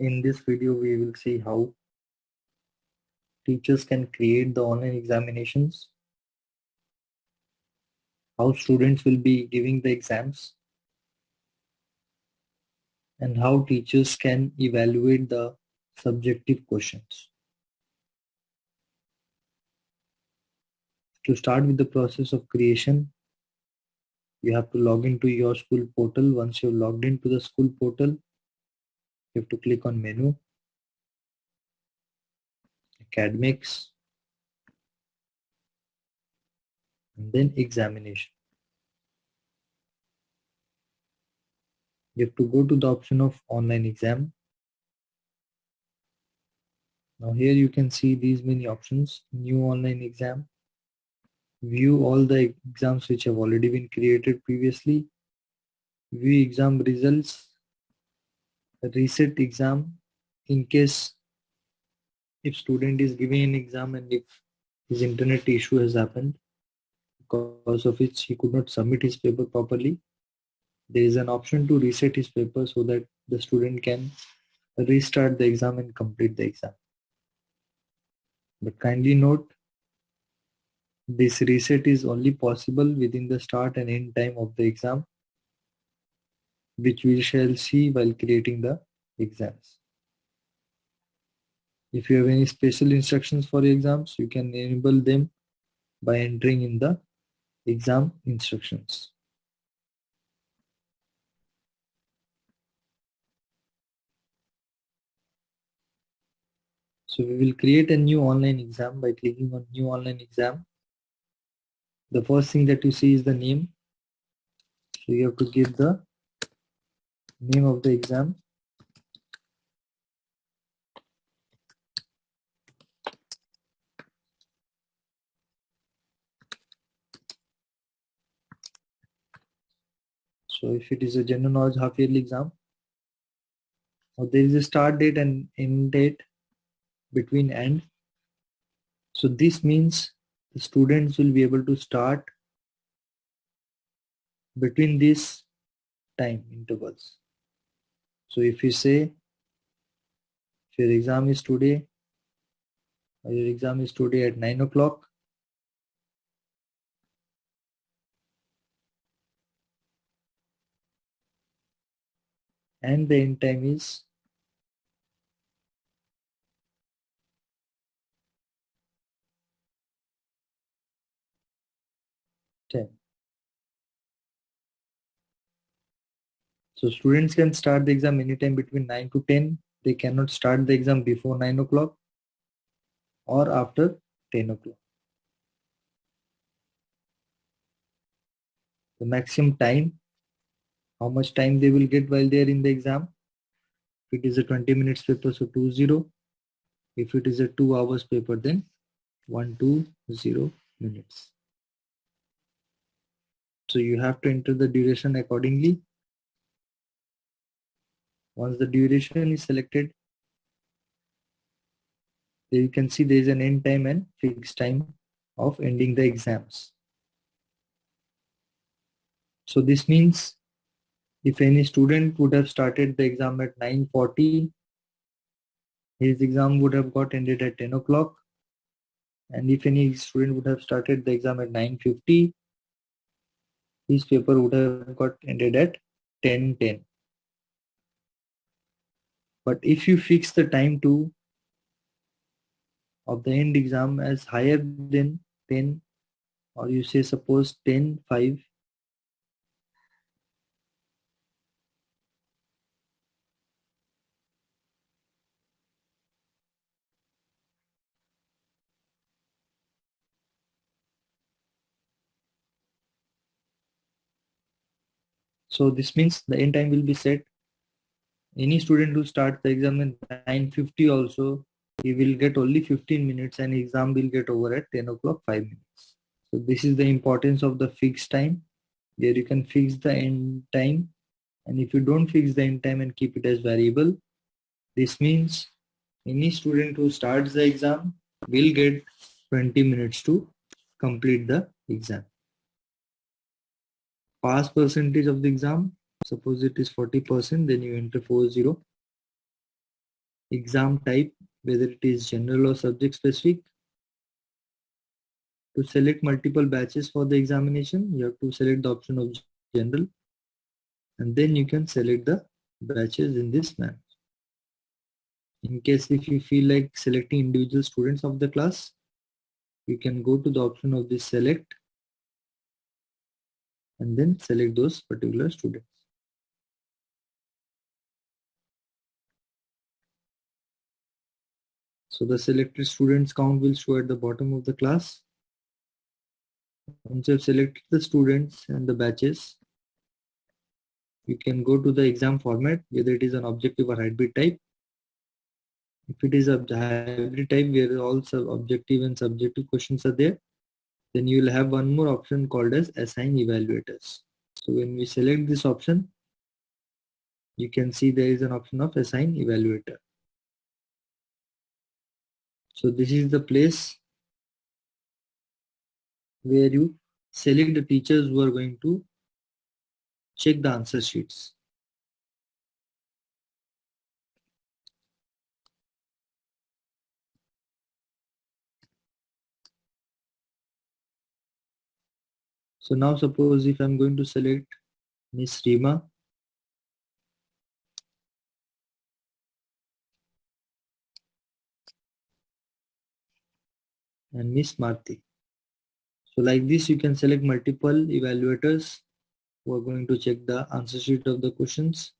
In this video, we will see how teachers can create the online examinations, how students will be giving the exams, and how teachers can evaluate the subjective questions. To start with the process of creation, you have to log into your school portal. Once you're logged into the school portal, you have to click on menu, academics, and then examination. You have to go to the option of online exam. Now here you can see these many options: new online exam, view all the exams which have already been created previously, view exam results, reset exam in case if student is giving an exam and if his internet issue has happened because of which he could not submit his paper properly, there is an option to reset his paper so that the student can restart the exam and complete the exam. But kindly note, this reset is only possible within the start and end time of the exam, which we shall see while creating the exams. If you have any special instructions for exams, you can enable them by entering in the exam instructions. So we will create a new online exam by clicking on new online exam. The first thing that you see is the name. So you have to give the name of the exam. So if it is a general knowledge half yearly exam, or there is a start date and end date between and. So this means the students will be able to start between these time intervals. So if you say if your exam is today, or your exam is today at 9 o'clock, and the end time is 10. So students can start the exam anytime between 9 to 10. They cannot start the exam before 9 o'clock or after 10 o'clock. The maximum time, how much time they will get while they are in the exam. If it is a 20 minutes paper, so 20. If it is a 2 hours paper, then 120 minutes. So you have to enter the duration accordingly. Once the duration is selected, there you can see there is an end time and fixed time of ending the exams. So this means if any student would have started the exam at 9:40, his exam would have got ended at 10 o'clock. And if any student would have started the exam at 9:50, his paper would have got ended at 10:10. But if you fix the time to of the end exam as higher than 10, or you say suppose 10:05, so this means the end time will be set. Any student who starts the exam at 9:50 also, he will get only 15 minutes and exam will get over at 10 o'clock 5 minutes. So this is the importance of the fixed time. There you can fix the end time, and if you don't fix the end time and keep it as variable, this means any student who starts the exam will get 20 minutes to complete the exam. Pass percentage of the exam, suppose it is 40%, then you enter 40. exam type, whether it is general or subject specific. To select multiple batches for the examination, you have to select the option of general, and then you can select the batches in this manner. In case if you feel like selecting individual students of the class, you can go to the option of this select and then select those particular students. So the selected students count will show at the bottom of the class. Once you have selected the students and the batches, you can go to the exam format, whether it is an objective or hybrid type. If it is a hybrid type where all objective and subjective questions are there, then you will have one more option called as assign evaluators. So when we select this option, you can see there is an option of assign evaluator. So this is the place where you select the teachers who are going to check the answer sheets. So now suppose if I'm going to select Miss Rima, and Miss Marti. So like this, you can select multiple evaluators who are going to check the answer sheet of the questions.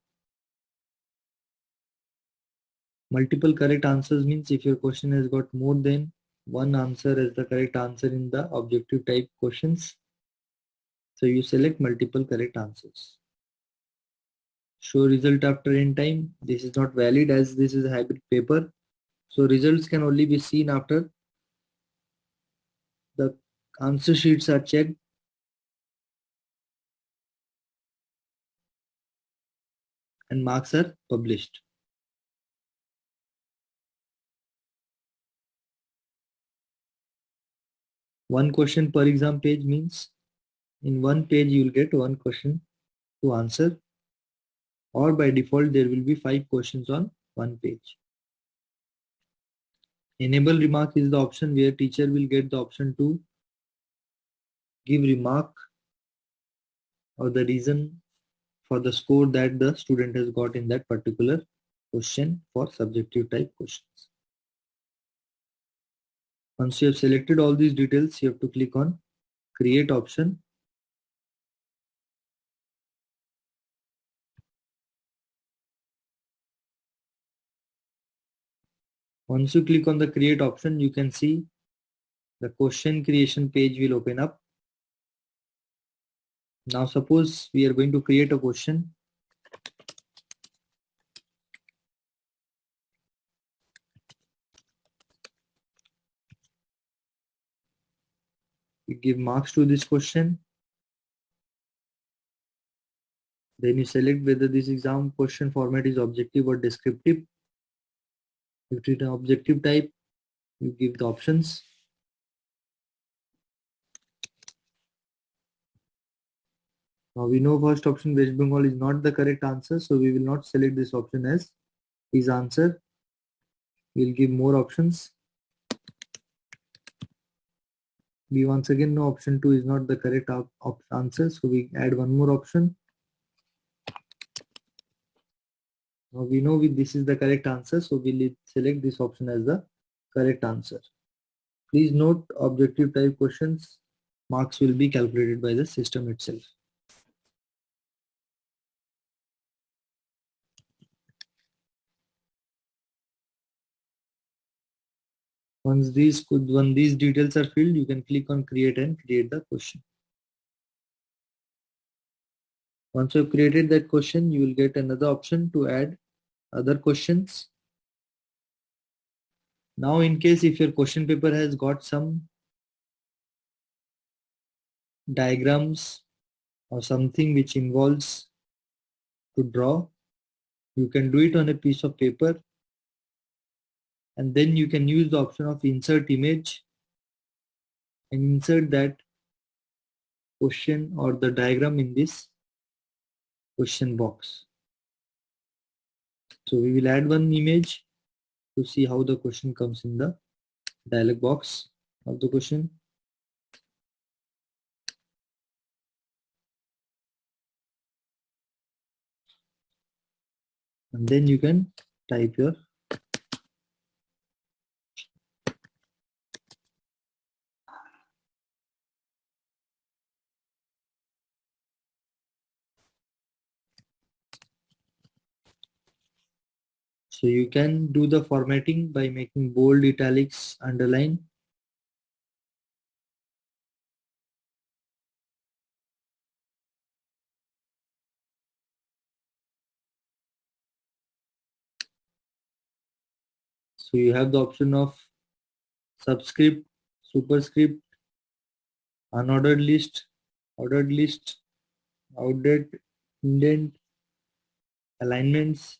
Multiple correct answers means if your question has got more than one answer as the correct answer in the objective type questions, so you select multiple correct answers. Show result after n time. This is not valid as this is a hybrid paper. So results can only be seen after the answer sheets are checked and marks are published. One question per exam page means in one page you will get one question to answer, or by default there will be 5 questions on one page. Enable remark is the option where teacher will get the option to give remark or the reason for the score that the student has got in that particular question for subjective type questions. Once you have selected all these details, you have to click on create option. Once you click on the create option, you can see the question creation page will open up. Now suppose we are going to create a question. You give marks to this question. Then you select whether this exam question format is objective or descriptive. If it is an objective type, you give the options. Now we know first option West Bengal is not the correct answer, so we will not select this option as his answer. We'll give more options. We once again know option 2 is not the correct answer, so we add one more option. Now we know this is the correct answer, so we'll select this option as the correct answer. Please note, objective type questions marks will be calculated by the system itself. Once these details are filled, you can click on create and create the question. Once you have created that question, you will get another option to add other questions. Now in case if your question paper has got some diagrams or something which involves to draw, you can do it on a piece of paper, and then you can use the option of insert image and insert that question or the diagram in this question box. So we will add one image to see how the question comes in the dialog box of the question. And then you can type your so you can do the formatting by making bold, italics, underline. So you have the option of subscript, superscript, unordered list, ordered list, outdated, indent, alignments,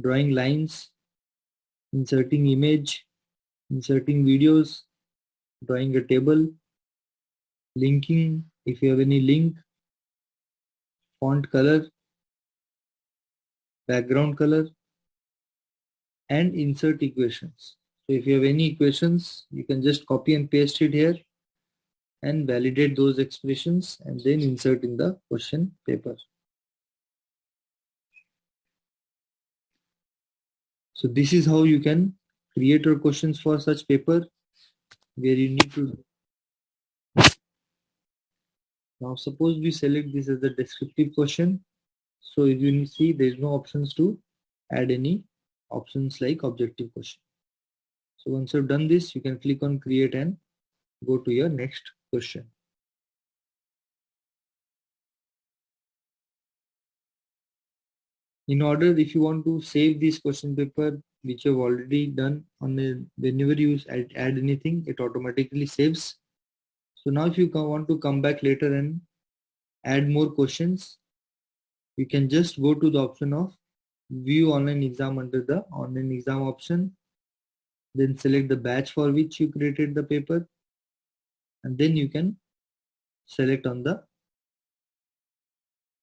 drawing lines, inserting image, inserting videos, drawing a table, linking if you have any link, font color, background color, and insert equations. So if you have any equations, you can just copy and paste it here and validate those expressions and then insert in the question paper. So this is how you can create your questions for such paper where you need to. Now suppose we select this as a descriptive question. So if you see there is no options to add any options like objective question. So once you've done this, you can click on create and go to your next question. In order, if you want to save this question paper which you have already done on whenever you add anything, it automatically saves. So now if you want to come back later and add more questions, you can just go to the option of view online exam under the online exam option, then select the batch for which you created the paper, and then you can select on the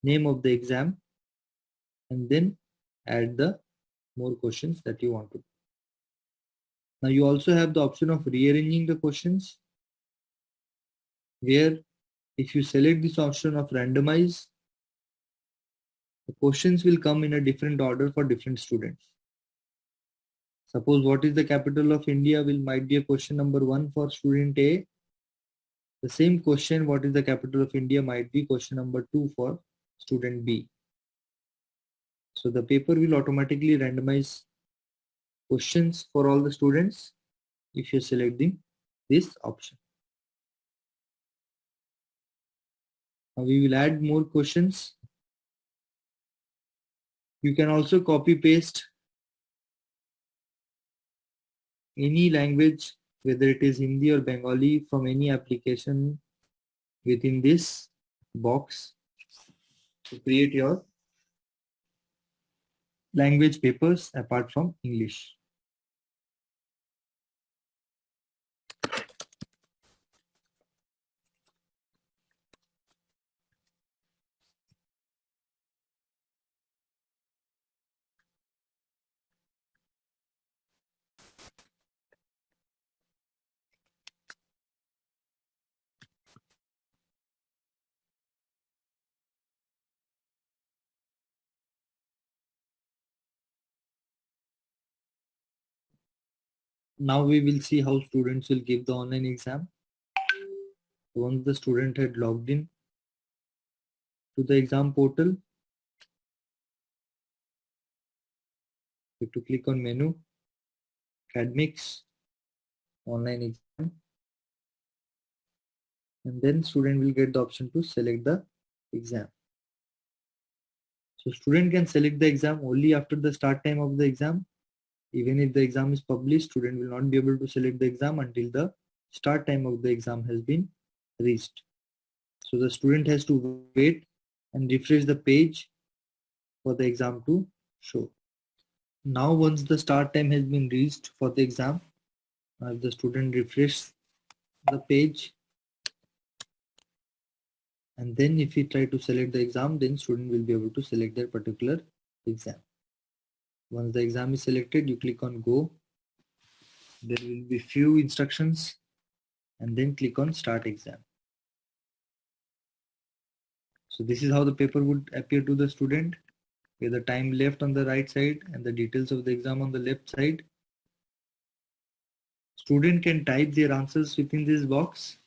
name of the exam and then add the more questions that you want to. Now you also have the option of rearranging the questions, where if you select this option of randomize, the questions will come in a different order for different students. Suppose what is the capital of India might be a question number 1 for student A. The same question, what is the capital of India, might be question number 2 for student B. So the paper will automatically randomize questions for all the students if you're selecting this option. Now we will add more questions. You can also copy paste any language, whether it is Hindi or Bengali, from any application within this box to create your language papers apart from English. Now we will see how students will give the online exam. Once the student had logged in to the exam portal, you have to click on menu, academics, online exam, and then student will get the option to select the exam. So student can select the exam only after the start time of the exam. Even if the exam is published, student will not be able to select the exam until the start time of the exam has been reached. So the student has to wait and refresh the page for the exam to show. Now once the start time has been reached for the exam, the student refreshes the page, and then if he try to select the exam, then student will be able to select that particular exam. Once the exam is selected, you click on go, There will be few instructions and then click on start exam. So this is how the paper would appear to the student, with the time left on the right side and the details of the exam on the left side. Student can type their answers within this box.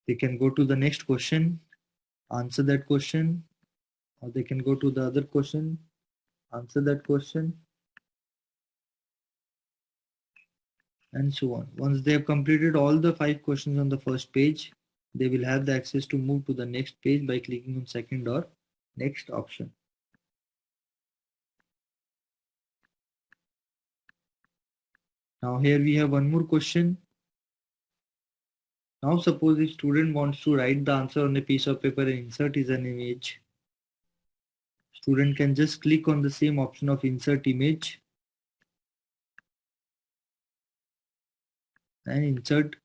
They can go to the next question, answer that question, or they can go to the other question, answer that question, and so on. Once they have completed all the 5 questions on the first page, they will have the access to move to the next page by clicking on second or next option. Now here we have one more question. Now suppose if student wants to write the answer on a piece of paper and insert is an image. Student can just click on the same option of insert image and insert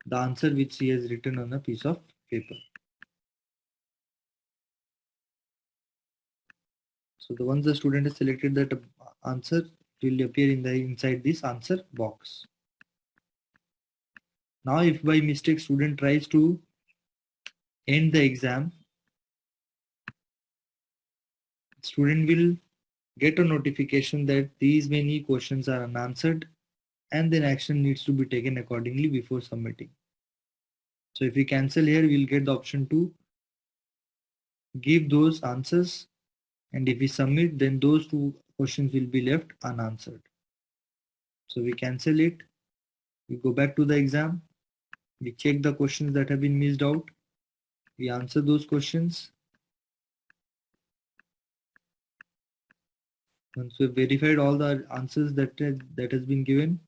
the answer which he has written on a piece of paper. So the once the student has selected that answer, it will appear in the inside this answer box. Now if by mistake student tries to end the exam, student will get a notification that these many questions are unanswered and then action needs to be taken accordingly before submitting. So if we cancel here, we'll get the option to give those answers, and if we submit, then those 2 questions will be left unanswered. So we cancel it, we go back to the exam, we check the questions that have been missed out, we answer those questions. Once we've verified all the answers that has been given,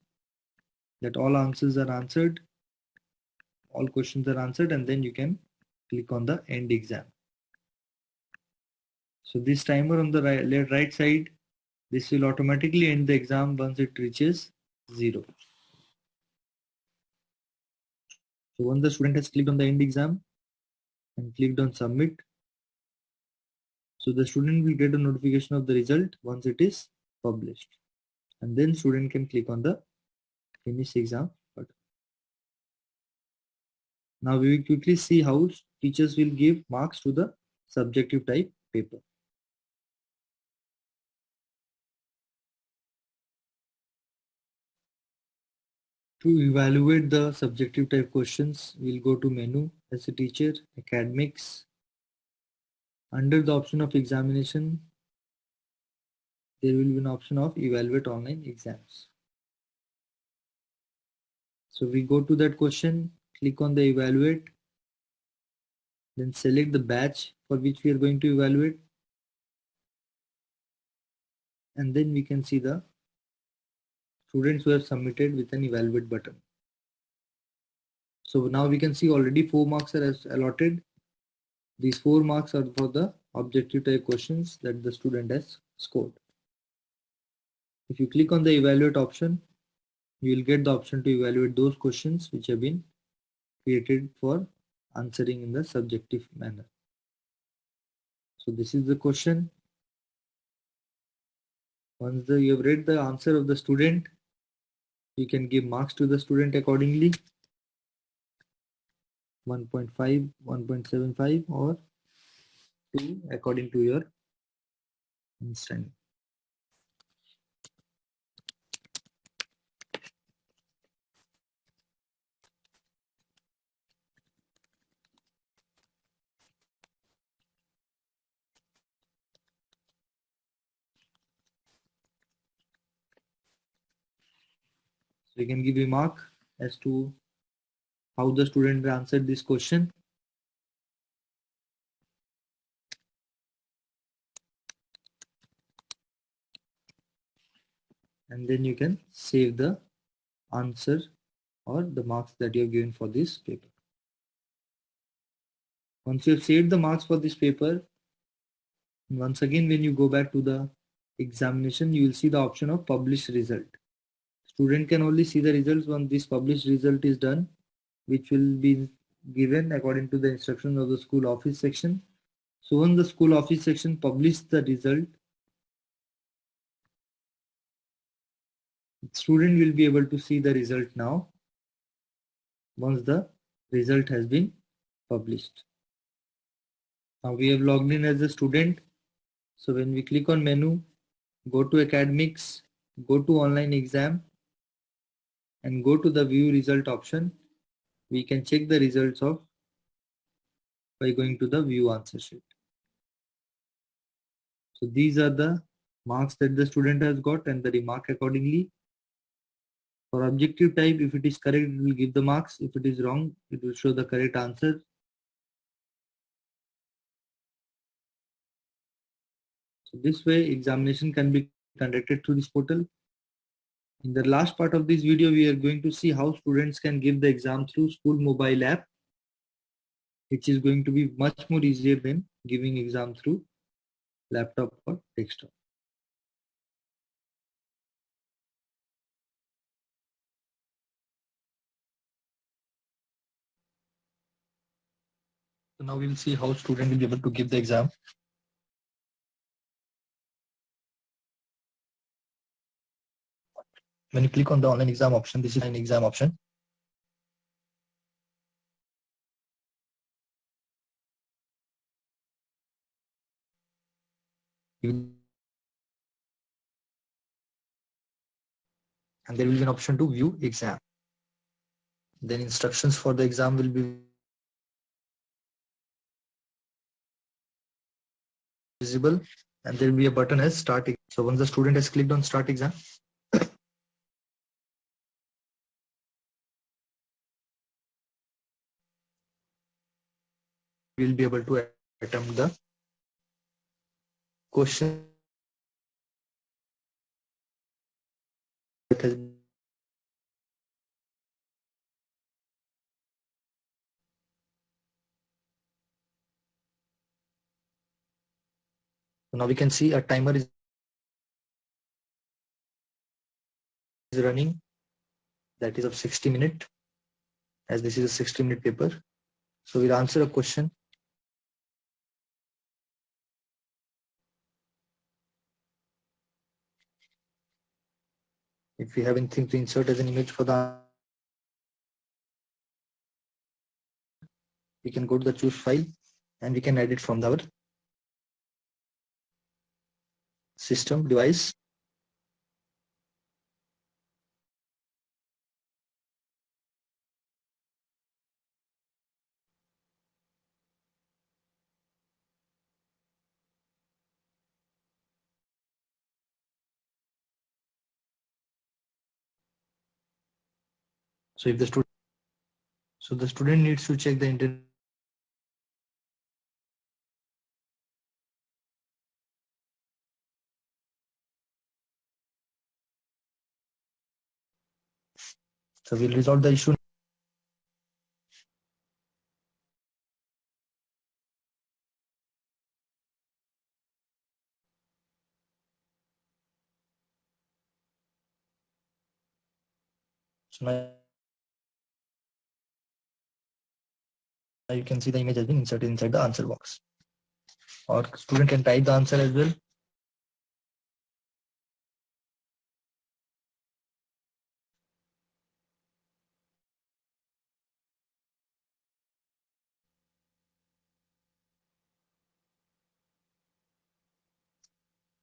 that all answers are answered, all questions are answered, and then you can click on the end exam. So this timer on the right side, this will automatically end the exam once it reaches 0. So once the student has clicked on the end exam and clicked on submit, so the student will get a notification of the result once it is published, and then student can click on the finish exam button. Now we will quickly see how teachers will give marks to the subjective type paper. To evaluate the subjective type questions, we'll go to menu as a teacher, academics. Under the option of examination, there will be an option of evaluate online exams. So we go to that question, click on the evaluate, then select the batch for which we are going to evaluate, and then we can see the students who have submitted with an evaluate button. So now we can see already 4 marks are allotted. These 4 marks are for the objective type questions that the student has scored. If you click on the evaluate option, you will get the option to evaluate those questions which have been created for answering in the subjective manner. So this is the question. Once you have read the answer of the student, you can give marks to the student accordingly. 1.5, 1.75 or 2 according to your understanding. So you can give a mark as to how the student answered this question. And then you can save the answer or the marks that you have given for this paper. Once you have saved the marks for this paper, once again when you go back to the examination, you will see the option of publish result. Student can only see the results once this published result is done, which will be given according to the instructions of the school office section. So once the school office section publish the result, student will be able to see the result now once the result has been published. Now we have logged in as a student. So when we click on menu, go to academics, go to online exam and go to the view result option, we can check the results of by going to the view answer sheet. So these are the marks that the student has got and the remark accordingly. For objective type, if it is correct, it will give the marks. If it is wrong, it will show the correct answer. So this way, examination can be conducted through this portal. In the last part of this video, we are going to see how students can give the exam through school mobile app, which is going to be much more easier than giving exam through laptop or desktop. So now we will see how student will be able to give the exam. When you click on the online exam option, this is an exam option. And there will be an option to view exam. Then instructions for the exam will be visible and there will be a button as start. So once the student has clicked on start exam, we will be able to attempt the question that has. So now we can see a timer is running, that is of 60 minutes, as this is a 60-minute paper. So we'll answer a question. If we have anything to insert as an image for the, we can go to the choose file and we can edit from our system device. So if the student needs to check the internet. So we'll resolve the issue. So now you can see the image has been inserted inside the answer box. Or student can type the answer as well.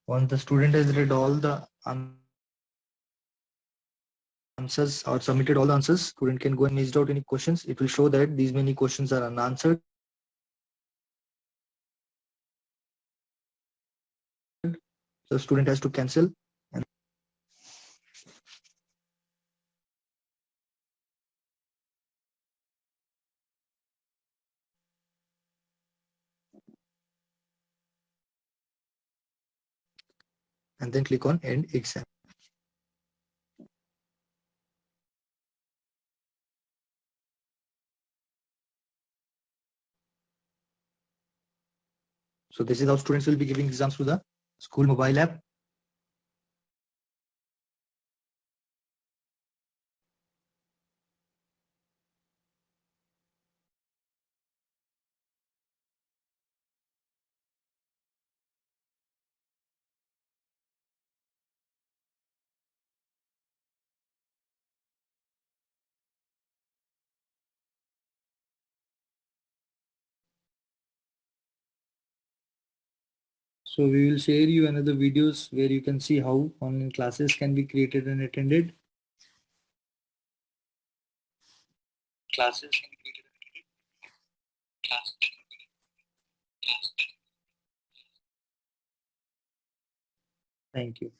Once the student has read all the answers or submitted all the answers, student can go and list out any questions. It will show that these many questions are unanswered. The student has to cancel. And then click on end exam. So this is how students will be giving exams through the school mobile app. So we will share you another videos where you can see how online classes can be created and attended. Classes can be created and attended. Thank you.